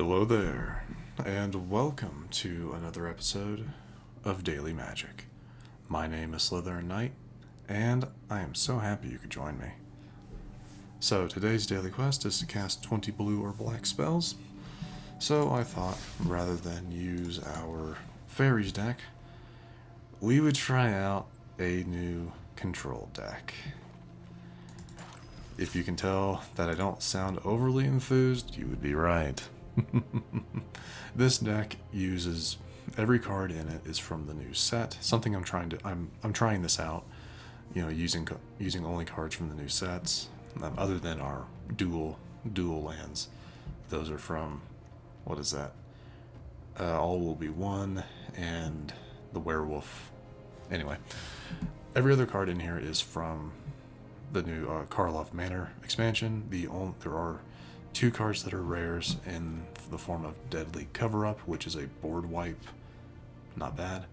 Hello there, and welcome to another episode of Daily Magic. My name is SlytherinKnight, and I am so happy you could join me. So today's daily quest is to cast 20 blue or black spells, so I thought rather than use our fairies deck, we would try out a new control deck. If you can tell that I don't sound overly enthused, you would be right. This deck uses every card in it is from the new set. Something I'm trying this out, using only cards from the new sets, other than our dual lands. Those are from, what is that? All Will Be One and the Werewolf. Anyway, every other card in here is from the new Karlov Manor expansion. There are 2 cards that are rares in the form of Deadly Cover-Up, which is a board wipe. Not bad.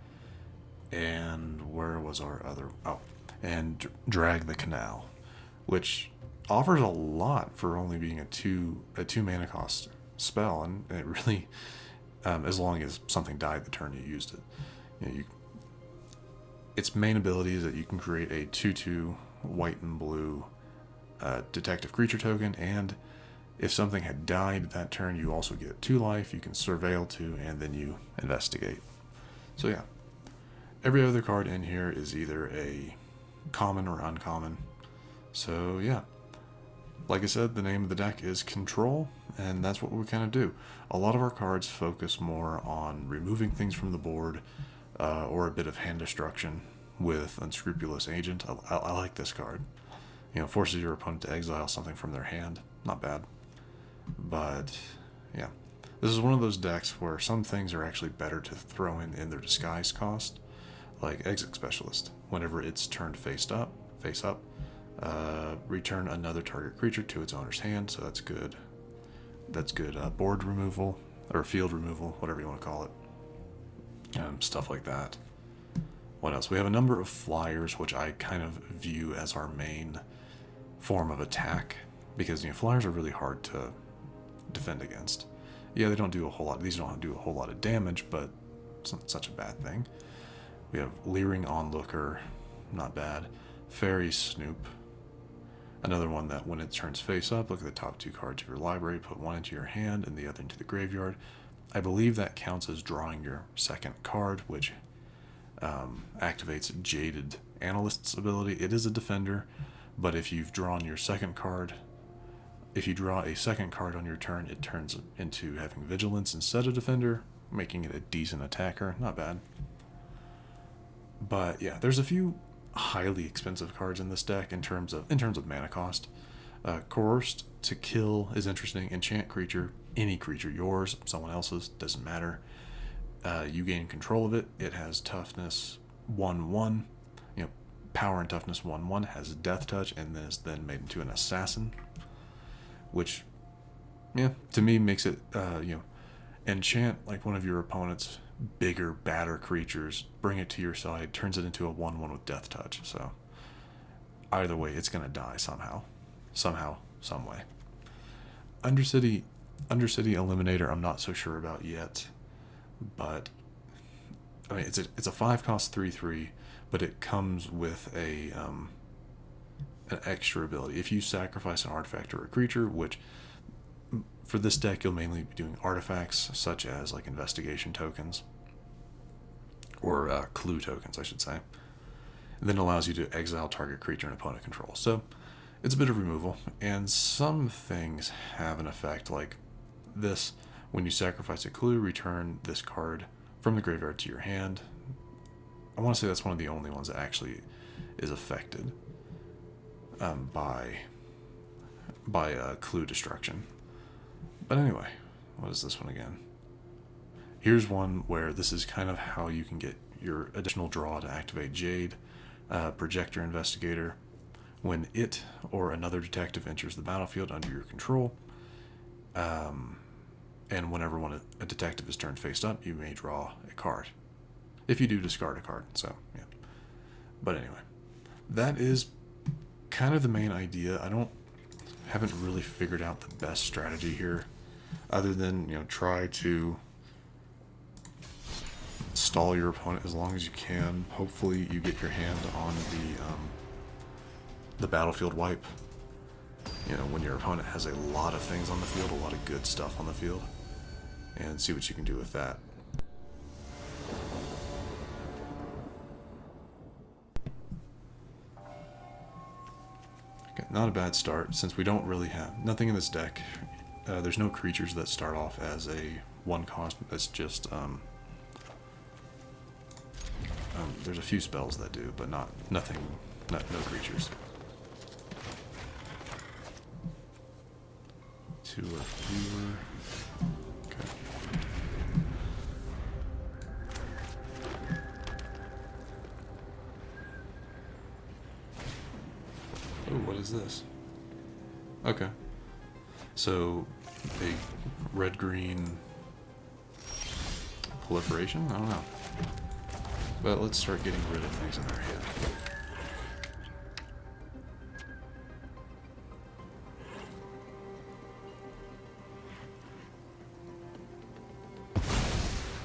And where was our other? And Drag the Canal, which offers a lot for only being a 2 mana cost spell, and it really, as long as something died the turn you used it. Its main ability is that you can create a 2/2 white and blue detective creature token, and if something had died that turn, you also get 2 life, you can surveil 2, and then you investigate. So yeah, every other card in here is either a common or uncommon. So yeah, like I said, the name of the deck is Control, and that's what we kind of do. A lot of our cards focus more on removing things from the board, or a bit of hand destruction with Unscrupulous Agent. I like this card. Forces your opponent to exile something from their hand. Not bad. But yeah, this is one of those decks where some things are actually better to throw in their disguise cost, like Exit Specialist. Whenever it's turned face up, return another target creature to its owner's hand. So that's good. That's good board removal or field removal, whatever you want to call it. Stuff like that. What else? We have a number of flyers, which I kind of view as our main form of attack, because flyers are really hard to defend against. Yeah, they don't do a whole lot. These don't do a whole lot of damage, but it's not such a bad thing. We have Leering Onlooker, not bad. Faerie Snoop, another one that when it turns face up, look at the top 2 cards of your library, put 1 into your hand and the other into the graveyard. I believe that counts as drawing your second card, which activates Jaded Analyst's ability. It is a defender, but if you've drawn your second card, if you draw a second card on your turn, it turns into having Vigilance instead of Defender, making it a decent attacker. Not bad. But yeah, there's a few highly expensive cards in this deck in terms of mana cost. Coerced to kill is interesting. Enchant creature, any creature, yours, someone else's, doesn't matter. You gain control of it. It has toughness 1/1. Power and toughness 1/1, has death touch, and then is then made into an assassin, which, to me makes it, enchant like one of your opponent's bigger, badder creatures, bring it to your side, turns it into a 1/1 with death touch. So either way, it's gonna die somehow, some way. Undercity Eliminator, I'm not so sure about yet, but I mean it's a 5-cost 3/3. But it comes with an extra ability. If you sacrifice an artifact or a creature, which for this deck you'll mainly be doing artifacts such as like investigation tokens, or clue tokens, I should say. And then it allows you to exile target creature and opponent control. So it's a bit of removal, and some things have an effect like this. When you sacrifice a clue, return this card from the graveyard to your hand. I want to say that's one of the only ones that actually is affected by clue destruction. But anyway, what is this one again? Here's one where this is kind of how you can get your additional draw to activate Jade. Projektor Investigator. When it or another detective enters the battlefield under your control, and whenever a detective is turned face up, you may draw a card. If you do, discard a card. So yeah. But anyway, that is kind of the main idea. Haven't really figured out the best strategy here. other than, you know, try to stall your opponent as long as you can. Hopefully you get your hand on the battlefield wipe. You know, when your opponent has a lot of things on the field, a lot of good stuff on the field, and see what you can do with that. Okay, not a bad start, since we don't really have nothing in this deck. There's no creatures that start off as a 1 cost. That's just there's a few spells that do, but no creatures. 2 or fewer. Okay. Oh, what is this? Okay. So, a red-green proliferation? I don't know. But let's start getting rid of things in our hand.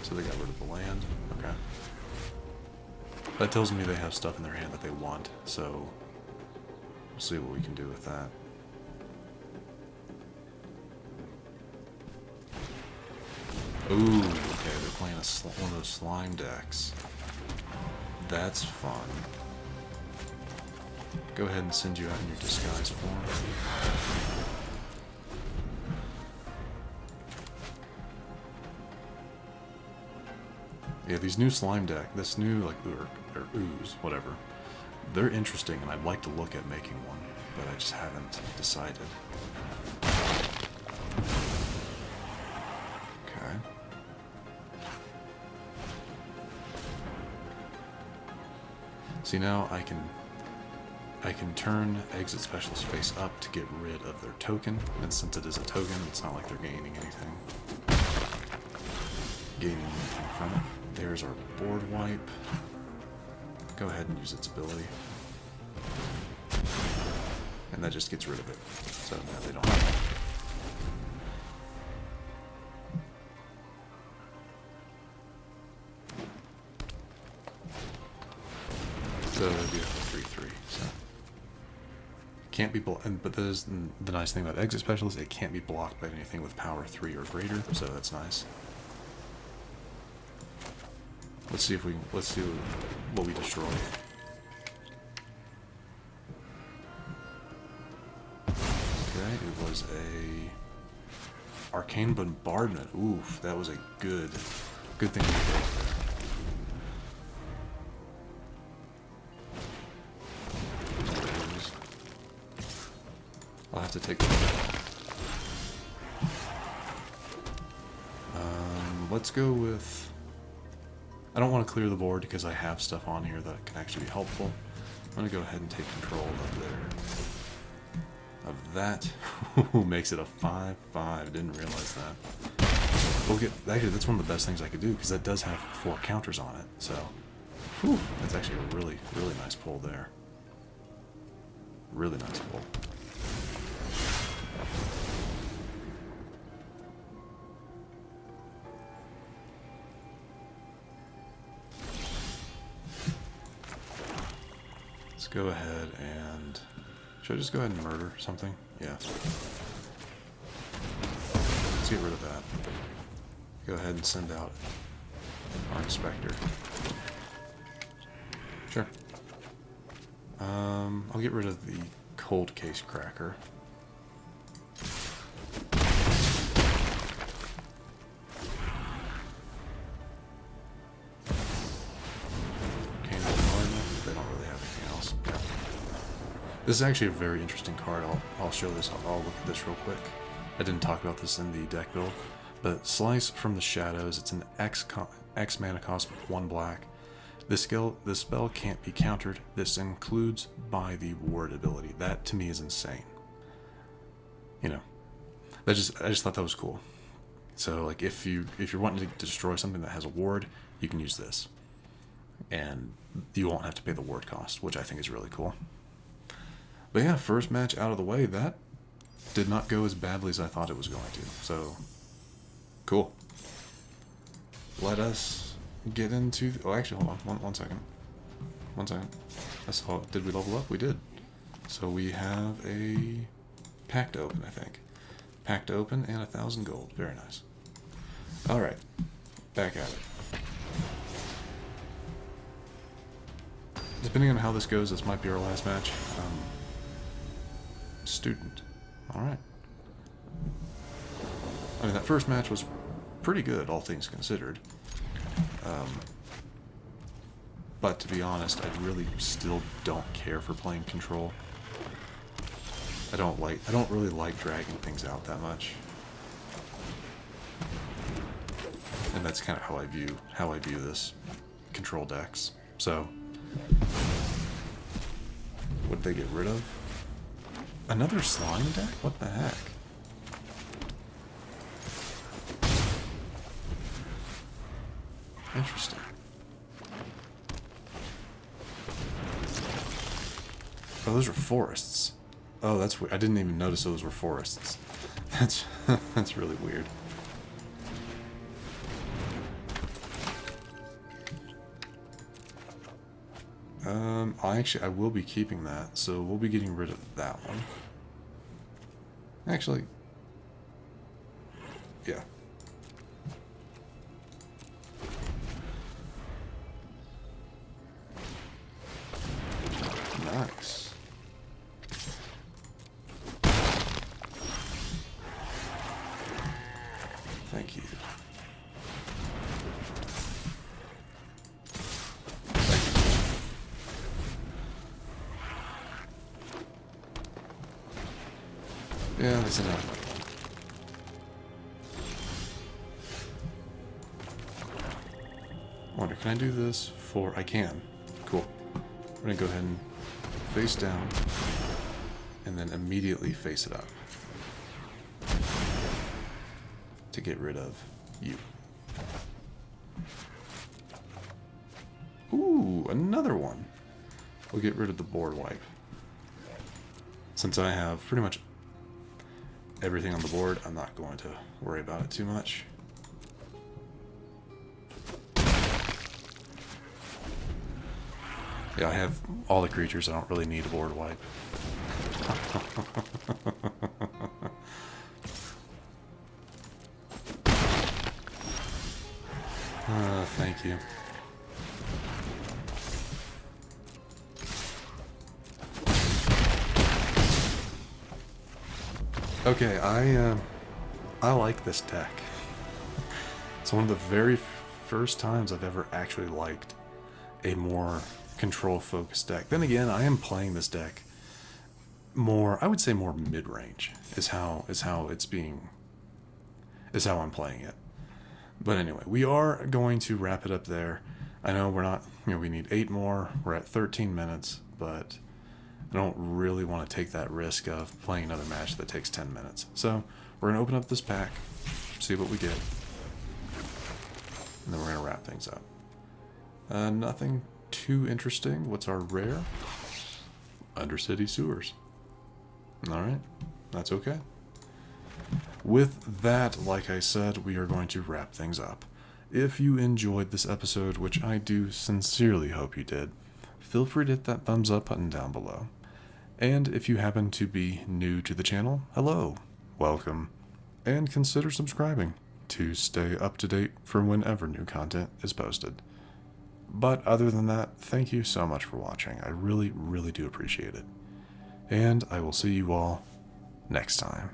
So they got rid of the land. Okay. That tells me they have stuff in their hand that they want, so we'll see what we can do with that. Ooh, okay, they're playing one of those slime decks. That's fun. Go ahead and send you out in your disguise form. Yeah, these new slime deck, this new, like, or ooze, whatever, they're interesting, and I'd like to look at making one, but I just haven't decided. Okay. See, now I can turn Exit Specialist face up to get rid of their token, and since it is a token, it's not like they're gaining anything. From it. There's our board wipe. Go ahead and use its ability. And that just gets rid of it. So now they don't have it. So they do have a 3/3. So can't be blocked. But there's the nice thing about Exit Specialist, it can't be blocked by anything with power 3 or greater, so that's nice. Let's see what we destroy. Okay, it was a Arcane Bombardment. Oof, that was a good thing to get there. I'll have to take that. Let's go with... I don't want to clear the board because I have stuff on here that can actually be helpful. I'm going to go ahead and take control of that. Makes it a 5/5. Didn't realize that. Actually, that's one of the best things I could do because that does have 4 counters on it. So, whew, that's actually a really, really nice pull there. Really nice pull. Go ahead and... Should I just go ahead and murder something? Yeah. Let's get rid of that. Go ahead and send out our Inspector. Sure. I'll get rid of the Cold Case Cracker. This is actually a very interesting card. I'll show this. I'll look at this real quick. I didn't talk about this in the deck build, but Slice from the Shadows. It's an X mana cost, 1 black. This spell can't be countered. This includes by the ward ability. That to me is insane. You know, I just thought that was cool. So like if you're wanting to destroy something that has a ward, you can use this, and you won't have to pay the ward cost, which I think is really cool. But yeah, first match out of the way. That did not go as badly as I thought it was going to. So Cool. Let us get into... oh, actually, hold on. One second. 1 second. Did we level up? We did. So we have a pack to open, I think. Pack to open and 1,000 gold. Very nice. Alright. Back at it. Depending on how this goes, this might be our last match. Student. Alright. I mean, that first match was pretty good, all things considered. But to be honest, I really still don't care for playing Control. I don't really like dragging things out that much. And that's kind of how I view this Control decks. So, what did they get rid of? Another slime deck? What the heck? Interesting. Oh, those are forests. Oh, that's weird. I didn't even notice those were forests. That's that's really weird. I will be keeping that, so we'll be getting rid of that one. Actually, yeah. Nice. Thank you. Yeah, that's enough. I wonder, can I do this for... I can. Cool. We're going to go ahead and face down, and then immediately face it up. To get rid of you. Ooh, another one. We'll get rid of the board wipe. Since I have pretty much everything on the board, I'm not going to worry about it too much. Yeah, I have all the creatures. I don't really need a board wipe. Thank you. Okay, I like this deck. It's one of the very first times I've ever actually liked a more control-focused deck. Then again, I am playing this deck more, I would say more mid-range is how I'm playing it. But anyway, we are going to wrap it up there. I know we're not, we need 8 more. We're at 13 minutes, but I don't really want to take that risk of playing another match that takes 10 minutes. So we're going to open up this pack, see what we get, and then we're going to wrap things up. Nothing too interesting. What's our rare? Undercity Sewers. Alright, that's okay. With that, like I said, we are going to wrap things up. If you enjoyed this episode, which I do sincerely hope you did, feel free to hit that thumbs up button down below. And if you happen to be new to the channel, hello, welcome, and consider subscribing to stay up to date for whenever new content is posted. But other than that, thank you so much for watching. I really, really do appreciate it. And I will see you all next time.